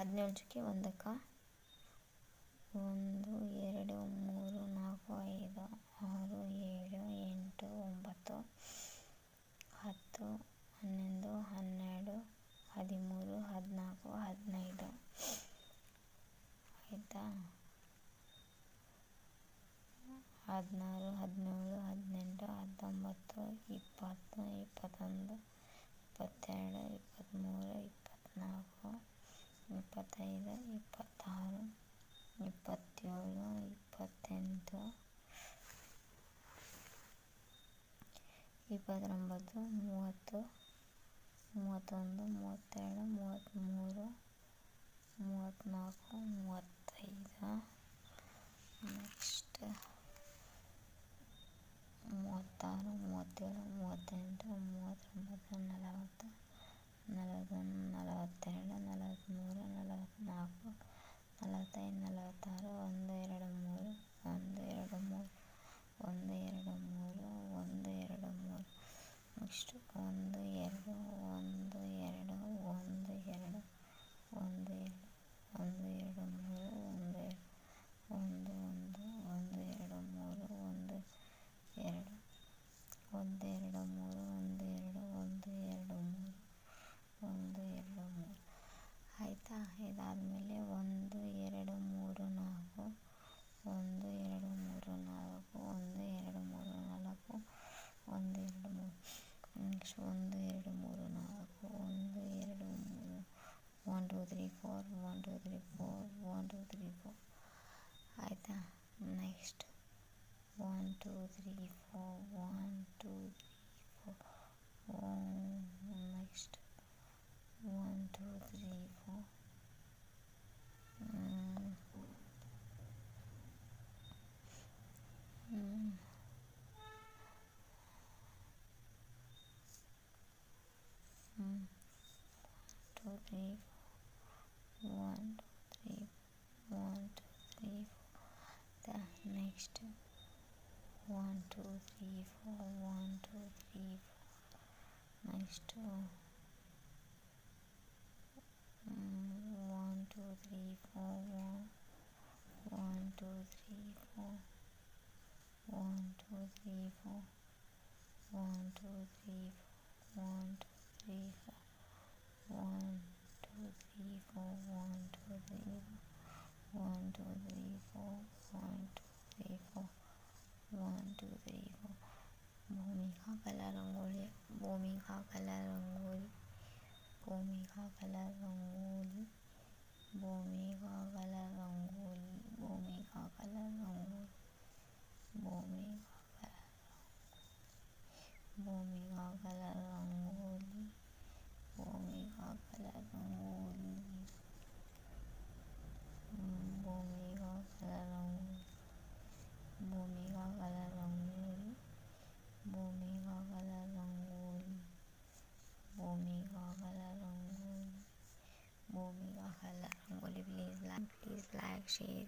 17 ಚುಕ್ಕಿ 1ಕ್ಕೆ 1 2 3 4 5 6 7 8 9 10 11 12 13 14 15 ಆಯಿತಾ. 16 17 18 19 20 21 22 23 24 25 26 27 28 29 30 31 32 33 34 35 ನೆಕ್ಸ್ಟ್ 36 37 38 39 40 41 42 43 44 45 46 1 2 3 1 2 3 1 2 3 ನೆಕ್ಸ್ಟ್ 1 2 1 2 1 2 1 2 1 2 3 1 1 1 2 3 1 2 1 2 3 1 2 1 2 3 1 2 3 ಆಯಿತಾ. ಇದಾದಮೇಲೆ 1 2 3 4 1 2 3 4 1 2 3 4 1 2 3 ನೆಕ್ಸ್ಟ್ 1 2 3 4 1 2 3 1 2 3 4 1 2 3 4 1 2 3 4 ಆಯಿತಾ. ನೆಕ್ಸ್ಟ್ 1 2 3 4 1 2 3 4 ನೆಕ್ಸ್ಟ್ 1 2 3 4 2 3 1 2 3 1 2 3 4 ನೆಕ್ಸ್ಟ್ 1 2 3 4 1 2 3 4 ನೆಕ್ಸ್ಟ್ 1 2 3 4 1 2 3 4 1 2 3 4 1 2 3 4 1 2 3 4 1 2 3 4 1 2 3 1 2 3 4 1 2 3 4 1 2 3 4 भूमिका कलर रंगोली भूमिका कलर रंगोली भूमिका कलर रंगोली भूमिका कलर रंगोली भूमिका कलर रंगोली भूमिका कलर रंगोली भूमिका कलर रंगोली भूमिका कलर रंगोली भूमिका कलर रंगोली भूमिका कलर रंगोली भूमिका कलर रंगोली भूमिका colour rangoli please like share